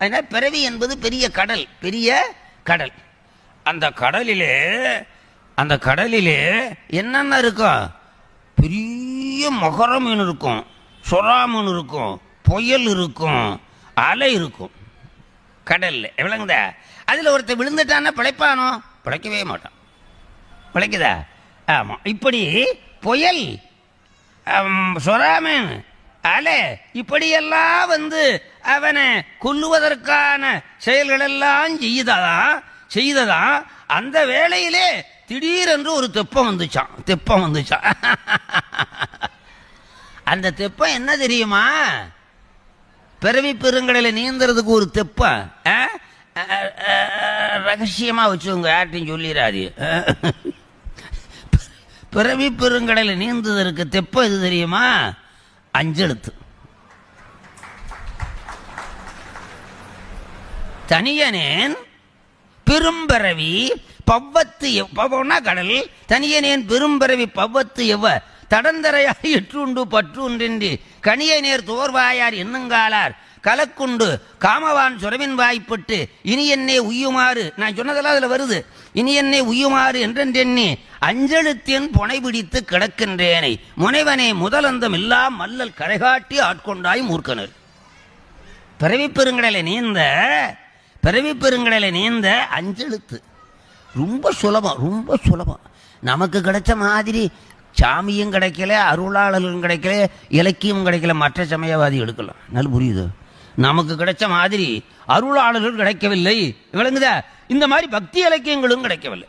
அதனால் பிறவி என்பது பெரிய கடல், பெரிய கடல். அந்த கடலிலே என்னென்ன இருக்கும்? பெரிய மகர மீன் இருக்கும், சொரா மீன் இருக்கும், புயல் இருக்கும், அலை இருக்கும். கடல்ல எவ்வளவுங்க? அதில் ஒருத்தர் விழுந்துட்டான்னா பிழைப்பானோ? பிழைக்கவே மாட்டான். பிழைக்குதா? ஆமாம். இப்படி புயல், சொராமீன், அலை இப்படியெல்லாம் அவனை கொல்லுவதற்கான செயல்களெல்லாம் செய்ததான். அந்த வேளையிலே திடீரென்று ஒரு தெப்பம் வந்துச்சான். அந்த தெப்பம் என்ன தெரியுமா? பிறவி பெருங்கடலை நீந்துறதுக்கு ஒரு தெப்பம். ரகசியமா வச்சுங்க, யார்ட்டையும் சொல்லிடாது. பிறவி பெருங்கடலை நீந்துவதற்கு தெப்பம் இது தெரியுமா? 5 எழுத்து. தனியனேன் பெரும்பிறவி பவ்வத்து பவனா கடல், தனியனேன் பெரும்பிறவி பவ்வத்து எவ்வ தடந்தரையாய் எற்றுண்டு பற்றுன்றி கனிய நேர் தோர்வாயார் என்னங்காலார் கலக்குண்டு காமவான் சுரவின் வாய்ப்பட்டு இனி என்னே உய்யுமாறு. நான் சொன்னதெல்லாம் அதில் வருது. இனி என்னே உய்யுமாறு என்றெண்ணி அஞ்செழுத்தின் புனை பிடித்து கிடக்கின்றேனை முனைவனே முதலந்தம் எல்லாம் மல்லல் கரைகாட்டி ஆட்கொண்டாய் மூர்க்கனர். பிறவி பெருங்கடலை நீந்த 5 எழுத்து. ரொம்ப சுலபம். நமக்கு கிடைச்ச மாதிரி சாமியும் கிடைக்கல, அருளாளர்களும் கிடைக்கல, இலக்கியம் கிடைக்கல. மற்ற சமயவாதி எடுக்கலாம். நல்ல புரியுது. நமக்கு கிடைச்ச மாதிரி அருளாளர்கள் கிடைக்கவில்லை. விளங்குதா? இந்த மாதிரி பக்தி இலக்கியங்களும் கிடைக்கவில்லை.